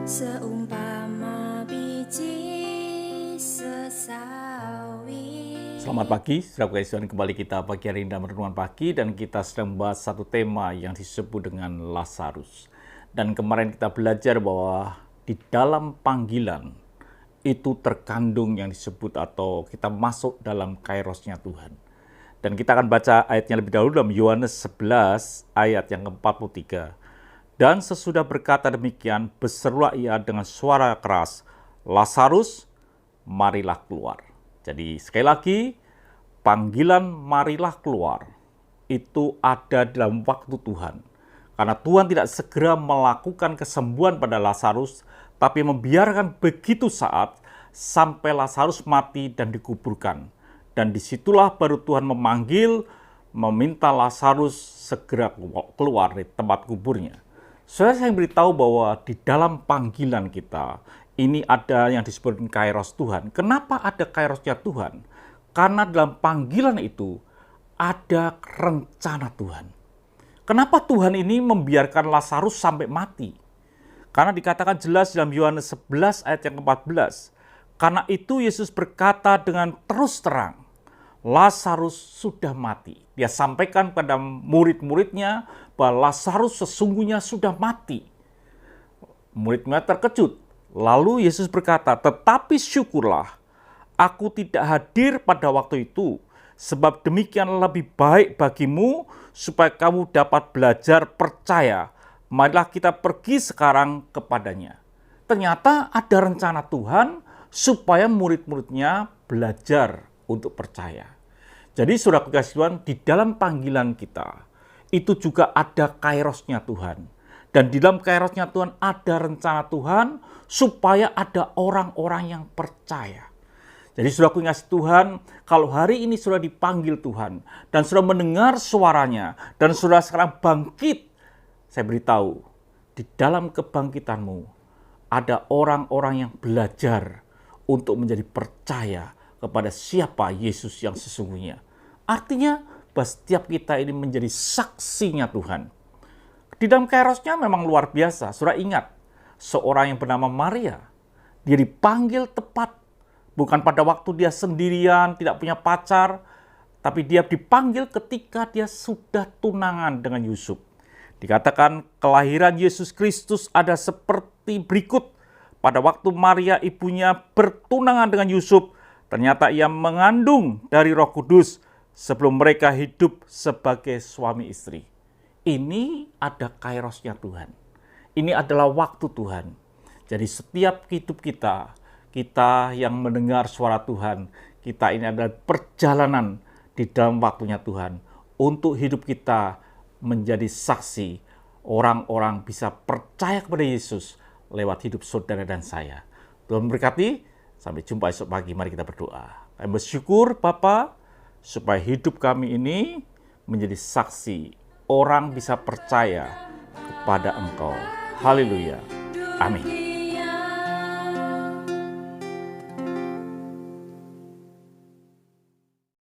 seumpama biji sesawi. Selamat pagi, saudara Tuhan, kembali kita pagi hari ini dalam renungan pagi dan kita sedang membahas satu tema yang disebut dengan Lazarus. Dan kemarin kita belajar bahwa di dalam panggilan itu terkandung yang disebut atau kita masuk dalam kairosnya Tuhan. Dan kita akan baca ayatnya lebih dahulu dalam Yohanes 11 ayat yang ke-43. Dan sesudah berkata demikian, berserulah ia dengan suara keras, Lazarus, marilah keluar. Jadi sekali lagi, panggilan marilah keluar itu ada dalam waktu Tuhan. Karena Tuhan tidak segera melakukan kesembuhan pada Lazarus, tapi membiarkan begitu saat sampai Lazarus mati dan dikuburkan. Dan disitulah baru Tuhan memanggil, meminta Lazarus segera keluar dari tempat kuburnya. Saya beritahu bahwa di dalam panggilan kita, ini ada yang disebut kairos Tuhan. Kenapa ada kairosnya Tuhan? Karena dalam panggilan itu ada rencana Tuhan. Kenapa Tuhan ini membiarkan Lazarus sampai mati? Karena dikatakan jelas dalam Yohanes 11 ayat yang ke-14. Karena itu Yesus berkata dengan terus terang, Lazarus sudah mati. Dia sampaikan pada murid-muridnya bahwa Lazarus sesungguhnya sudah mati. Murid-murid terkejut. Lalu Yesus berkata, tetapi syukurlah, aku tidak hadir pada waktu itu, sebab demikian lebih baik bagimu, supaya kamu dapat belajar percaya. Marilah kita pergi sekarang kepadanya. Ternyata ada rencana Tuhan, supaya murid-muridnya belajar untuk percaya. Jadi saudara kekasih Tuhan, di dalam panggilan kita, itu juga ada kairosnya Tuhan. Dan di dalam kairosnya Tuhan ada rencana Tuhan supaya ada orang-orang yang percaya. Jadi saudara kekasih Tuhan, kalau hari ini sudah dipanggil Tuhan dan sudah mendengar suaranya dan sudah sekarang bangkit, saya beritahu, di dalam kebangkitanmu ada orang-orang yang belajar untuk menjadi percaya kepada siapa Yesus yang sesungguhnya. Artinya bahwa setiap kita ini menjadi saksinya Tuhan. Di dalam kairosnya memang luar biasa. Saudara ingat, seorang yang bernama Maria, dia dipanggil tepat. Bukan pada waktu dia sendirian, tidak punya pacar, tapi dia dipanggil ketika dia sudah tunangan dengan Yusuf. Dikatakan kelahiran Yesus Kristus ada seperti berikut. Pada waktu Maria ibunya bertunangan dengan Yusuf, ternyata ia mengandung dari Roh Kudus sebelum mereka hidup sebagai suami istri. Ini ada kairosnya Tuhan. Ini adalah waktu Tuhan. Jadi setiap hidup kita yang mendengar suara Tuhan, kita ini adalah perjalanan di dalam waktunya Tuhan. Untuk hidup kita menjadi saksi, orang-orang bisa percaya kepada Yesus lewat hidup saudara dan saya. Tuhan memberkati, sampai jumpa esok pagi, mari kita berdoa. Kami bersyukur Bapa, supaya hidup kami ini menjadi saksi. Orang bisa percaya kepada Engkau. Haleluya. Amin.